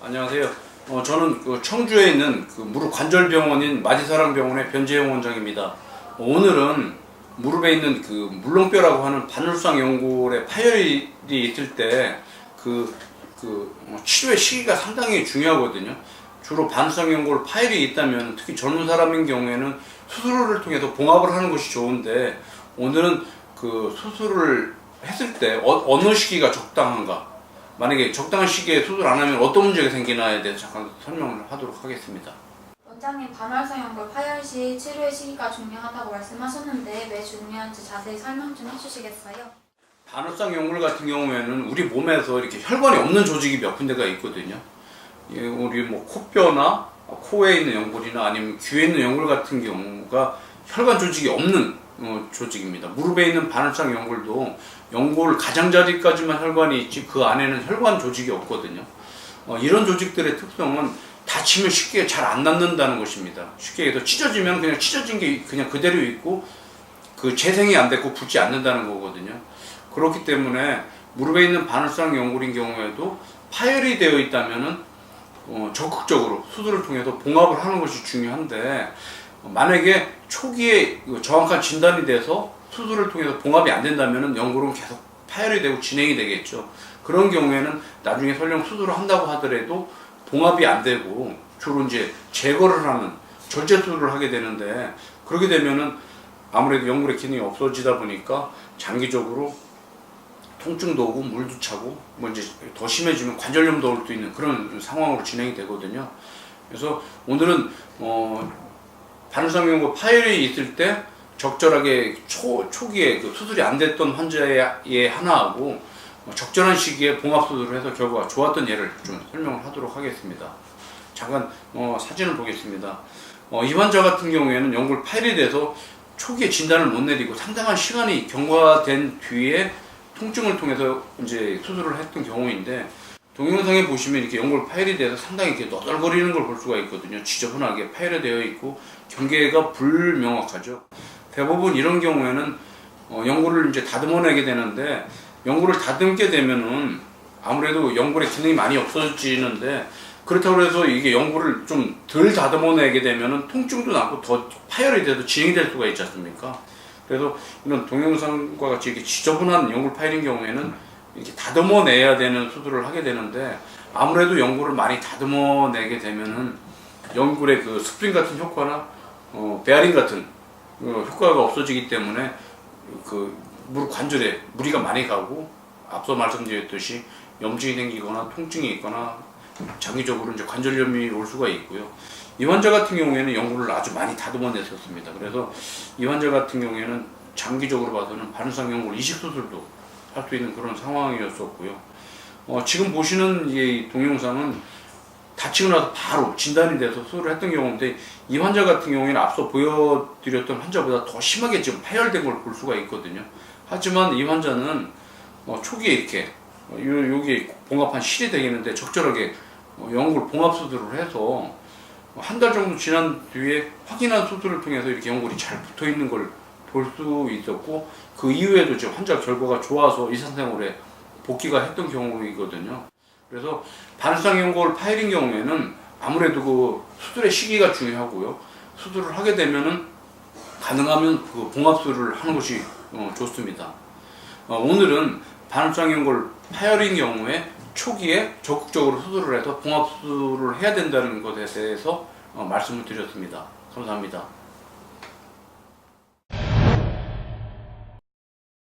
안녕하세요. 저는 그 청주에 있는 그 무릎 관절병원인 마디사랑병원의 변재영 원장입니다. 오늘은 무릎에 있는 그 물렁뼈라고 하는 반월상 연골에 파열이 있을 때 치료의 시기가 상당히 중요하거든요. 주로 반월상 연골 파열이 있다면 특히 젊은 사람인 경우에는 수술을 통해서 봉합을 하는 것이 좋은데, 오늘은 그 수술을 했을 때 어느 시기가 적당한가, 만약에 적당한 시기에 수술 안 하면 어떤 문제가 생기나에 대해서 잠깐 설명을 하도록 하겠습니다. 원장님, 반월상 연골 파열 시 치료의 시기가 중요하다고 말씀하셨는데 왜 중요한지 자세히 설명 좀 해주시겠어요? 반월상 연골 같은 경우에는 우리 몸에서 이렇게 혈관이 없는 조직이 몇 군데가 있거든요. 우리 뭐 코뼈나 코에 있는 연골이나 아니면 귀에 있는 연골 같은 경우가 혈관 조직이 없는 조직입니다. 무릎에 있는 반월상 연골도 연골 가장자리까지만 혈관이 있지 그 안에는 혈관 조직이 없거든요. 이런 조직들의 특성은 다치면 쉽게 잘 안 낫는다는 것입니다. 쉽게 해서 찢어지면 그냥 찢어진 게 그냥 그대로 있고 그 재생이 안 됐고 붙지 않는다는 거거든요. 그렇기 때문에 무릎에 있는 반월상 연골인 경우에도 파열이 되어 있다면은 적극적으로 수술을 통해서 봉합을 하는 것이 중요한데, 만약에 초기에 정확한 진단이 돼서 수술을 통해서 봉합이 안 된다면 연골은 계속 파열이 되고 진행이 되겠죠. 그런 경우에는 나중에 설령 수술을 한다고 하더라도 봉합이 안 되고 주로 이제 제거를 하는 절제 수술을 하게 되는데, 그렇게 되면은 아무래도 연골의 기능이 없어지다 보니까 장기적으로 통증도 오고 물도 차고 뭐 이제 더 심해지면 관절염도 올 수 있는 그런 상황으로 진행이 되거든요. 그래서 오늘은 반월상 연골 파열이 있을 때 적절하게 초기에 그 수술이 안 됐던 환자의 하나하고 적절한 시기에 봉합 수술을 해서 결과가 좋았던 예를 좀 설명을 하도록 하겠습니다. 잠깐 사진을 보겠습니다. 이 환자 같은 경우에는 연골 파열이 돼서 초기에 진단을 못 내리고 상당한 시간이 경과된 뒤에 통증을 통해서 이제 수술을 했던 경우인데, 동영상에 보시면 이렇게 연골 파열이 돼서 상당히 이렇게 너덜거리는 걸 볼 수가 있거든요. 지저분하게 파열이 되어 있고 경계가 불명확하죠. 대부분 이런 경우에는 연골을 이제 다듬어내게 되는데, 연골을 다듬게 되면은 아무래도 연골의 기능이 많이 없어지는데, 그렇다고 해서 이게 연골을 좀 덜 다듬어내게 되면은 통증도 나고 더 파열이 돼도 진행이 될 수가 있지 않습니까? 그래서 이런 동영상과 같이 이렇게 지저분한 연골 파열인 경우에는 이렇게 다듬어내야 되는 수술을 하게 되는데, 아무래도 연골을 많이 다듬어내게 되면은 연골의 그 스프링 같은 효과나 베어링 같은 효과가 없어지기 때문에 그 무릎 관절에 무리가 많이 가고, 앞서 말씀드렸듯이 염증이 생기거나 통증이 있거나 장기적으로 이제 관절염이 올 수가 있고요. 이 환자 같은 경우에는 연골을 아주 많이 다듬어냈었습니다. 그래서 이 환자 같은 경우에는 장기적으로 봐서는 반월상 연골 이식 수술도 할 수 있는 그런 상황이었었고요. 지금 보시는 이 동영상은 다치고 나서 바로 진단이 돼서 수술을 했던 경우인데, 이 환자 같은 경우에는 앞서 보여드렸던 환자보다 더 심하게 지금 파열된 걸 볼 수가 있거든요. 하지만 이 환자는 초기에 이렇게 여기 봉합한 실이 되겠는데 적절하게 연골 봉합 수술을 해서 한 달 정도 지난 뒤에 확인한 수술을 통해서 이렇게 연골이 잘 붙어 있는 걸 볼 수 있었고, 그 이후에도 지금 환자 결과가 좋아서 일상생활에 복귀가 했던 경우이거든요. 그래서 반월상 연골 파열인 경우에는 아무래도 그 수술의 시기가 중요하고요. 수술을 하게 되면은 가능하면 그 봉합 수술을 하는 것이 좋습니다. 오늘은 반월상 연골 파열인 경우에 초기에 적극적으로 수술을 해서 봉합 수술을 해야 된다는 것에 대해서 말씀을 드렸습니다. 감사합니다.